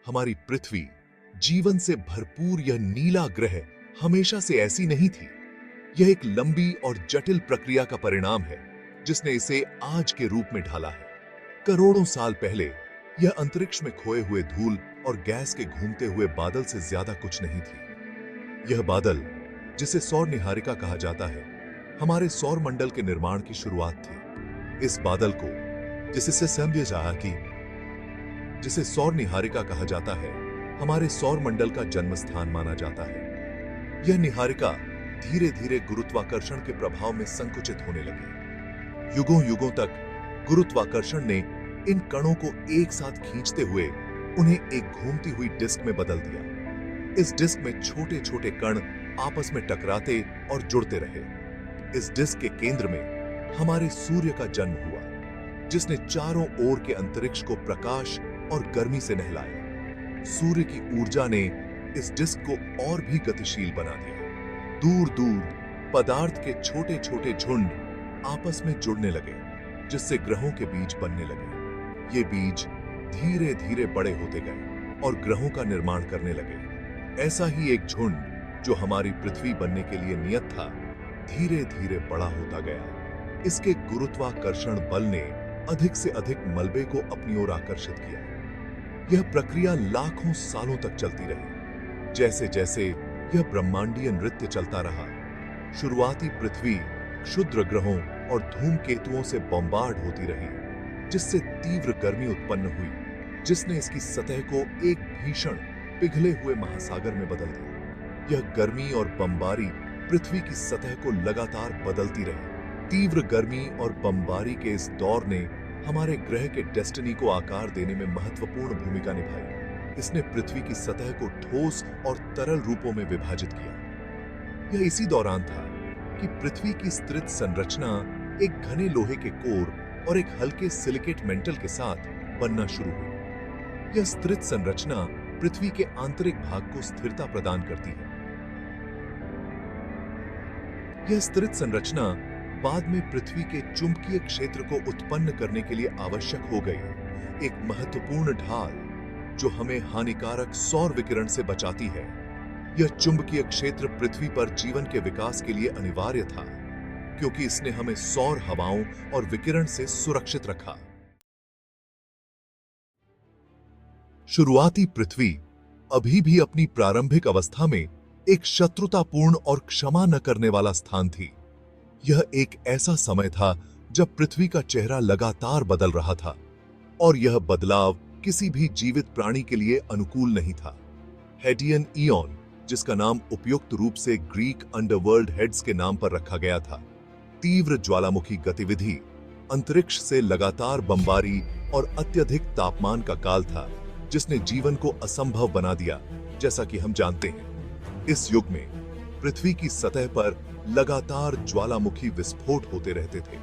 हमारी पृथ्वी, जीवन से भरपूर यह नीला ग्रह हमेशा से ऐसी नहीं थी। यह एक लंबी और जटिल प्रक्रिया का परिणाम है जिसने इसे आज के रूप में ढाला है। करोड़ों साल पहले यह अंतरिक्ष में खोए हुए धूल और गैस के घूमते हुए बादल से ज्यादा कुछ नहीं थी। यह बादल, जिसे सौर निहारिका कहा जाता है, हमारे सौर मंडल के निर्माण की शुरुआत थी। इस बादल को, जिसे सौर निहारिका कहा जाता है, हमारे सौर मंडल का जन्म स्थान माना जाता है। यह निहारिका धीरे धीरे गुरुत्वाकर्षण के प्रभाव में संकुचित होने लगी। युगों युगों तक गुरुत्वाकर्षण ने इन कणों को एक साथ खींचते हुए उन्हें एक घूमती हुई डिस्क में बदल दिया। इस डिस्क में छोटे छोटे कण आपस में टकराते और जुड़ते रहे। इस डिस्क के केंद्र में हमारे सूर्य का जन्म हुआ, जिसने चारों ओर के अंतरिक्ष को प्रकाश और गर्मी से नहलाया। सूर्य की ऊर्जा ने इस डिस्क को और भी गतिशील बना दिया। दूर दूर पदार्थ के छोटे छोटे झुंड आपस में जुड़ने लगे, जिससे ग्रहों के बीज बनने लगे। ये बीज धीरे धीरे बड़े होते गए और ग्रहों का निर्माण करने लगे। ऐसा ही एक झुंड, जो हमारी पृथ्वी बनने के लिए नियत था, धीरे धीरे बड़ा होता गया। इसके गुरुत्वाकर्षण बल ने अधिक से अधिक मलबे को अपनी ओर आकर्षित किया। यह प्रक्रिया लाखों सालों तक चलती रही। जैसे जैसे यह ब्रह्मांडीय नृत्य चलता रहा, शुरुआती पृथ्वी क्षुद्र ग्रहों और धूमकेतुओं से बॉम्बार्ड होती रही, जिससे तीव्र गर्मी उत्पन्न हुई, जिसने इसकी सतह को एक भीषण पिघले हुए महासागर में बदल दिया। यह गर्मी और बमबारी पृथ्वी की सतह को लगातार बदलती रही। तीव्र गर्मी और बमबारी के इस दौर ने हमारे ग्रह के डेस्टिनी को आकार देने में महत्वपूर्ण भूमिका निभाई। इसने पृथ्वी की सतह को ठोस और तरल रूपों में विभाजित किया। यह इसी दौरान था कि पृथ्वी की स्थिर संरचना एक घने लोहे के कोर और एक हल्के सिलिकेट मेंटल के साथ बनना शुरू हुई। यह स्थिर संरचना पृथ्वी के आंतरिक भाग को स्थिरता प्रदान करती है। यह स्थिर संरचना बाद में पृथ्वी के चुंबकीय क्षेत्र को उत्पन्न करने के लिए आवश्यक हो गई, एक महत्वपूर्ण ढाल जो हमें हानिकारक सौर विकिरण से बचाती है। यह चुंबकीय क्षेत्र पृथ्वी पर जीवन के विकास के लिए अनिवार्य था, क्योंकि इसने हमें सौर हवाओं और विकिरण से सुरक्षित रखा। शुरुआती पृथ्वी अभी भी अपनी प्रारंभिक अवस्था में एक शत्रुतापूर्ण और क्षमा न करने वाला स्थान थी। यह एक ऐसा समय था जब पृथ्वी का चेहरा लगातार बदल रहा था, और यह बदलाव किसी भी जीवित प्राणी के लिए अनुकूल नहीं था। हेडियन ईयन, जिसका नाम उपयुक्त रूप से ग्रीक अंडरवर्ल्ड हेड्स के नाम पर रखा गया था, तीव्र ज्वालामुखी गतिविधि, अंतरिक्ष से लगातार बमबारी और अत्यधिक तापमान का काल था, जिसने जीवन को असंभव बना दिया। जैसा कि हम जानते हैं, इस युग में पृथ्वी की सतह पर लगातार ज्वालामुखी विस्फोट होते रहते थे,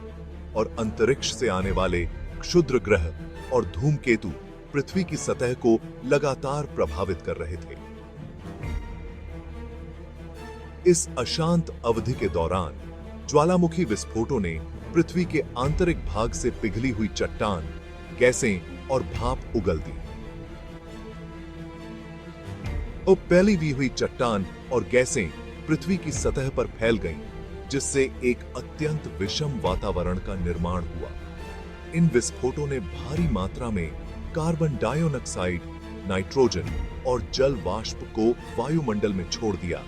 और अंतरिक्ष से आने वाले क्षुद्र ग्रह और धूमकेतु पृथ्वी की सतह को लगातार प्रभावित कर रहे थे। इस अशांत अवधि के दौरान ज्वालामुखी विस्फोटों ने पृथ्वी के आंतरिक भाग से पिघली हुई चट्टान, गैसें और भाप उगल दी। फैली भी हुई चट्टान और गैसें पृथ्वी की सतह पर फैल गईं, जिससे एक अत्यंत विषम वातावरण का निर्माण हुआ। इन विस्फोटों ने भारी मात्रा में कार्बन डाइऑक्साइड, नाइट्रोजन और जल वाष्प को वायुमंडल में छोड़ दिया,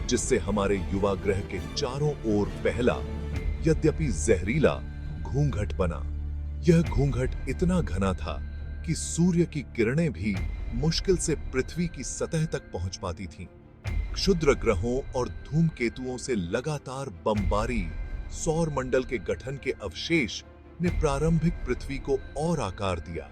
जिससे हमारे युवा ग्रह के चारों ओर पहला, यद्यपि जहरीला घूंघट बना। यह घूंघट इतना घना था कि सूर्य की किरणें भी मुश्किल से पृथ्वी की सतह तक पहुंच पाती थीं। क्षुद्र ग्रहों और धूमकेतुओं से लगातार बमबारी, सौर मंडल के गठन के अवशेष ने प्रारंभिक पृथ्वी को और आकार दिया।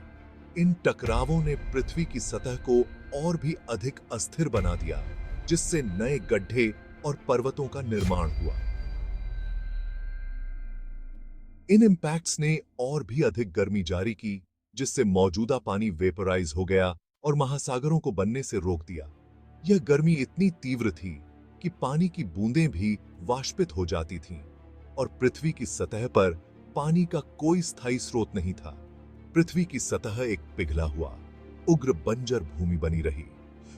इन टकरावों ने पृथ्वी की सतह को और भी अधिक अस्थिर बना दिया, जिससे नए गड्ढे और पर्वतों का निर्माण हुआ। इन इंपैक्ट्स ने और भी अधिक गर्मी जारी की, जिससे मौजूदा पानी वेपराइज हो गया और महासागरों को बनने से रोक दिया। यह गर्मी इतनी तीव्र थी कि पानी की बूंदें भी वाष्पित हो जाती थीं, और पृथ्वी की सतह पर पानी का कोई स्थायी स्रोत नहीं था। पृथ्वी की सतह एक पिघला हुआ, उग्र बंजर भूमि बनी रही,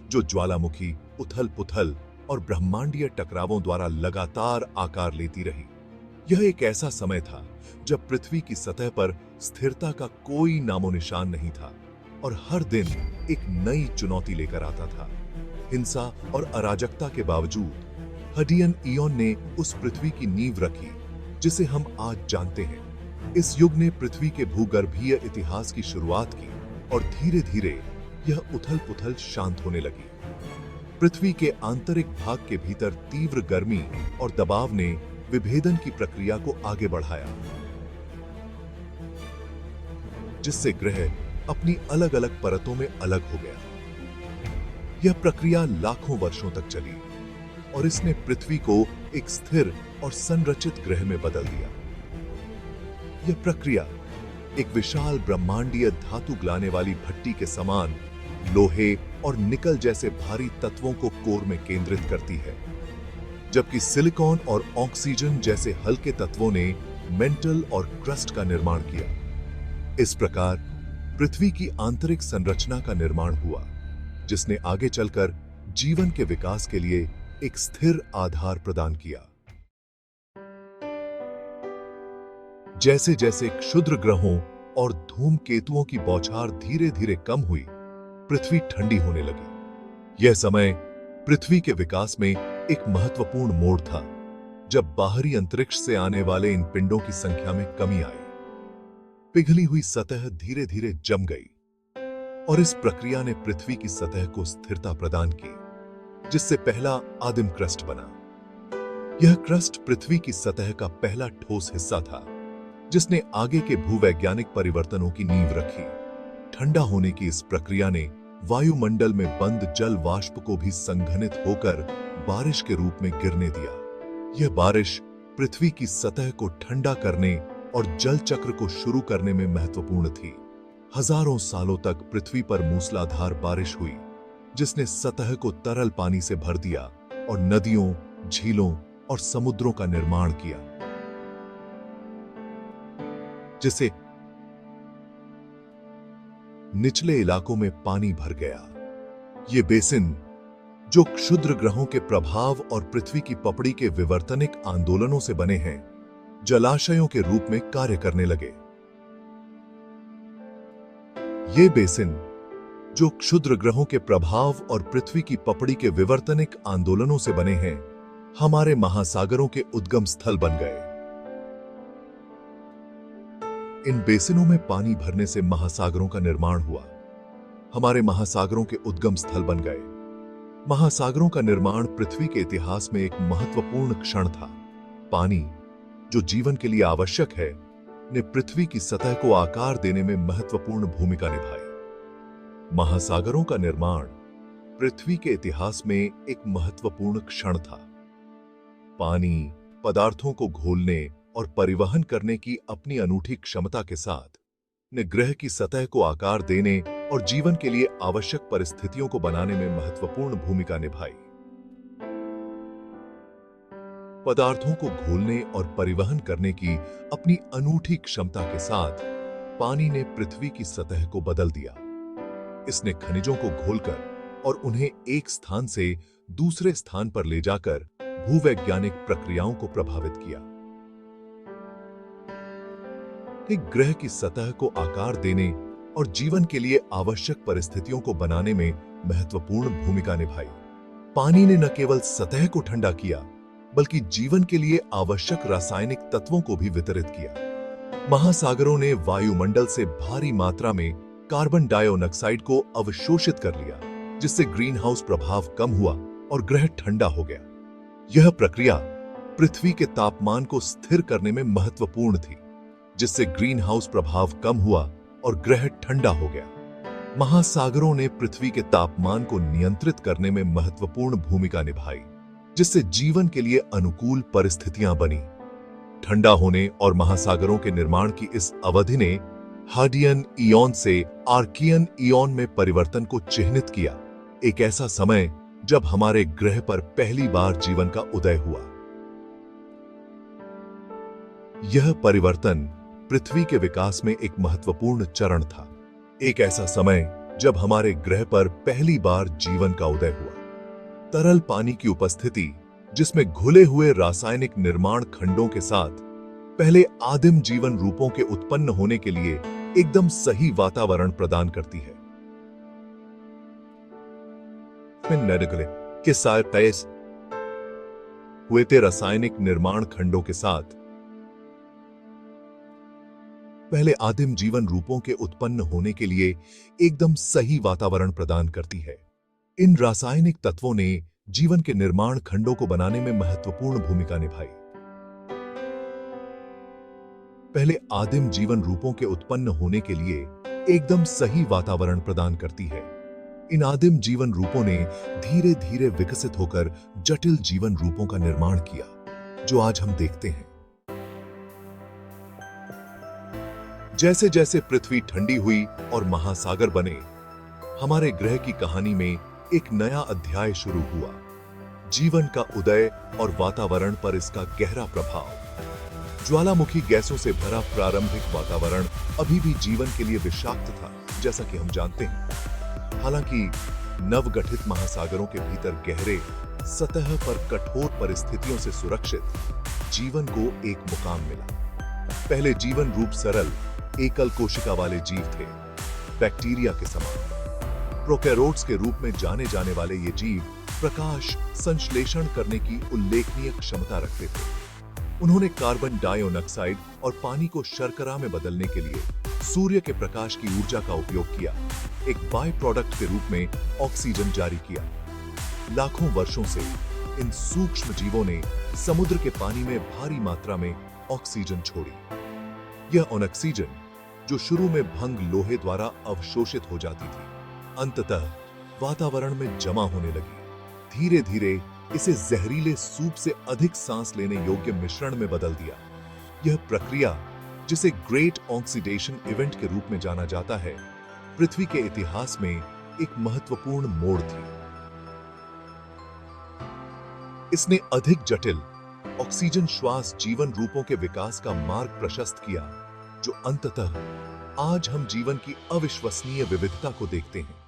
जो ज्वालामुखी उथल पुथल और ब्रह्मांडीय टकरावों द्वारा लगातार आकार लेती रही। यह एक ऐसा समय था जब पृथ्वी की सतह पर स्थिरता का कोई नामो निशान नहीं था और हर दिन एक नई चुनौती लेकर आता था। हिंसा और अराजकता के बावजूद हाडियन ईओन ने उस पृथ्वी की नींव रखी जिसे हम आज जानते हैं। इस युग ने पृथ्वी के भूगर्भीय इतिहास की शुरुआत की और धीरे धीरे यह उथल पुथल शांत होने लगी। पृथ्वी के आंतरिक भाग के भीतर तीव्र गर्मी और दबाव ने विभेदन की प्रक्रिया को आगे बढ़ाया, जिससे ग्रह अपनी अलग अलग परतों में अलग हो गया। यह प्रक्रिया लाखों वर्षों तक चली और इसने पृथ्वी को एक स्थिर और संरचित ग्रह में बदल दिया। यह प्रक्रिया एक विशाल ब्रह्मांडीय धातु गलाने वाली भट्टी के समान लोहे और निकल जैसे भारी तत्वों को कोर में केंद्रित करती है, जबकि सिलिकॉन और ऑक्सीजन जैसे हल्के तत्वों ने मेंटल और क्रस्ट का निर्माण किया। इस प्रकार पृथ्वी की आंतरिक संरचना का निर्माण हुआ, जिसने आगे चलकर जीवन के विकास के लिए एक स्थिर आधार प्रदान किया। जैसे जैसे क्षुद्र ग्रहों और धूमकेतुओं की बौछार धीरे धीरे कम हुई, पृथ्वी ठंडी होने लगी। यह समय पृथ्वी के विकास में एक महत्वपूर्ण मोड़ था, जब बाहरी अंतरिक्ष से आने वाले इन पिंडों की संख्या में कमी आई। पिघली हुई सतह धीरे धीरे जम गई और इस प्रक्रिया ने पृथ्वी की सतह को स्थिरता प्रदान की, जिससे पहला आदिम क्रस्ट बना। यह क्रस्ट पृथ्वी की सतह का पहला ठोस हिस्सा था, जिसने आगे के भूवैज्ञानिक परिवर्तनों की नींव रखी। ठंडा होने की इस प्रक्रिया ने वायुमंडल में बंद जल वाष्प को भी संघनित होकर बारिश के रूप में गिरने दिया। यह बारिश पृथ्वी की सतह को ठंडा करने और जल चक्र को शुरू करने में महत्वपूर्ण थी। हजारों सालों तक पृथ्वी पर मूसलाधार बारिश हुई, जिसने सतह को तरल पानी से भर दिया और नदियों, झीलों और समुद्रों का निर्माण किया, जिससे निचले इलाकों में पानी भर गया। ये बेसिन, जो क्षुद्र ग्रहों के प्रभाव और पृथ्वी की पपड़ी के विवर्तनिक आंदोलनों से बने हैं, जलाशयों के रूप में कार्य करने लगे। ये बेसिन, जो क्षुद्र ग्रहों के प्रभाव और पृथ्वी की पपड़ी के विवर्तनिक आंदोलनों से बने हैं, हमारे महासागरों के उद्गम स्थल बन गए। इन बेसिनों में पानी भरने से महासागरों का निर्माण हुआ। हमारे महासागरों के उद्गम स्थल बन गए। महासागरों का निर्माण पृथ्वी के इतिहास में एक महत्वपूर्ण क्षण था। पानी, जो जीवन के लिए आवश्यक है, ने पृथ्वी की सतह को आकार देने में महत्वपूर्ण भूमिका निभाई। महासागरों का निर्माण पृथ्वी के इतिहास में एक महत्वपूर्ण क्षण था। पानी पदार्थों को घोलने और परिवहन करने की अपनी अनूठी क्षमता के साथ ने ग्रह की सतह को आकार देने और जीवन के लिए आवश्यक परिस्थितियों को बनाने में महत्वपूर्ण भूमिका निभाई। पदार्थों को घोलने और परिवहन करने की अपनी अनूठी क्षमता के साथ पानी ने पृथ्वी की सतह को बदल दिया। इसने खनिजों को घोलकर और उन्हें एक स्थान से दूसरे स्थान पर ले जाकर भूवैज्ञानिक प्रक्रियाओं को प्रभावित किया। एक ग्रह की सतह को आकार देने और जीवन के लिए आवश्यक परिस्थितियों को बनाने में महत्वपूर्ण भूमिका निभाई। पानी ने न केवल सतह को ठंडा किया, बल्कि जीवन के लिए आवश्यक रासायनिक तत्वों को भी वितरित किया। महासागरों ने वायुमंडल से भारी मात्रा में कार्बन डाइऑक्साइड को अवशोषित कर लिया, जिससे ग्रीन हाउस प्रभाव कम हुआ और ग्रह ठंडा हो गया। यह प्रक्रिया पृथ्वी के तापमान को स्थिर करने में महत्वपूर्ण थी, जिससे ग्रीन हाउस प्रभाव कम हुआ और ग्रह ठंडा हो गया। महासागरों ने पृथ्वी के तापमान को नियंत्रित करने में महत्वपूर्ण भूमिका निभाई, जिससे जीवन के लिए अनुकूल परिस्थितियां बनी। ठंडा होने और महासागरों के निर्माण की इस अवधि ने हाडियन ईओन से आर्कियन ईओन में परिवर्तन को चिह्नित किया, एक ऐसा समय जब हमारे ग्रह पर पहली बार जीवन का उदय हुआ। यह परिवर्तन पृथ्वी के विकास में एक महत्वपूर्ण चरण था। एक ऐसा समय जब हमारे ग्रह पर पहली बार जीवन का उदय हुआ। तरल पानी की उपस्थिति, जिसमें घुले हुए रासायनिक निर्माण खंडों के साथ पहले आदिम जीवन रूपों के उत्पन्न होने के लिए एकदम सही वातावरण प्रदान करती है। के साथ हुए थे रासायनिक निर्माण खंडों के साथ पहले आदिम जीवन रूपों के उत्पन्न होने के लिए एकदम सही वातावरण प्रदान करती है। इन रासायनिक तत्वों ने जीवन के निर्माण खंडों को बनाने में महत्वपूर्ण भूमिका निभाई। पहले आदिम जीवन रूपों के उत्पन्न होने के लिए एकदम सही वातावरण प्रदान करती है। इन आदिम जीवन रूपों ने धीरे धीरे विकसित होकर जटिल जीवन रूपों का निर्माण किया, जो आज हम देखते हैं। जैसे जैसे पृथ्वी ठंडी हुई और महासागर बने, हमारे ग्रह की कहानी में एक नया अध्याय शुरू हुआ। जीवन का उदय और वातावरण पर इसका गहरा प्रभाव। ज्वालामुखी गैसों से भरा प्रारंभिक वातावरण अभी भी जीवन के लिए विषाक्त था, जैसा कि हम जानते हैं। हालांकि नवगठित महासागरों के भीतर गहरे सतह पर कठोर परिस्थितियों से सुरक्षित जीवन को एक मुकाम मिला। पहले जीवन रूप सरल एकल कोशिका वाले जीव थे, बैक्टीरिया के समान। प्रोकैरियोट्स के रूप में जाने जाने वाले ये जीव प्रकाश संश्लेषण करने की उल्लेखनीय क्षमता रखते थे। उन्होंने कार्बन डाइऑक्साइड और पानी को शर्करा में बदलने के लिए सूर्य के प्रकाश की ऊर्जा का उपयोग किया, एक बाय प्रोडक्ट के रूप में ऑक्सीजन जारी किया। लाखों वर्षों से इन सूक्ष्म जीवों ने समुद्र के पानी में भारी मात्रा में ऑक्सीजन छोड़ी। यह ऑक्सीजन, जो शुरू में भंग लोहे द्वारा अवशोषित हो जाती थी, अंततः वातावरण में जमा होने लगी। धीरे धीरे इसे जहरीले सूप से अधिक सांस लेने योग्य मिश्रण में बदल दिया। यह प्रक्रिया, जिसे ग्रेट ऑक्सीडेशन इवेंट के रूप में जाना जाता है, पृथ्वी के इतिहास में एक महत्वपूर्ण मोड़ थी। इसने अधिक जटिल ऑक्सीजन श्वास जीवन रूपों के विकास का मार्ग प्रशस्त किया, जो अंततः आज हम जीवन की अविश्वसनीय विविधता को देखते हैं।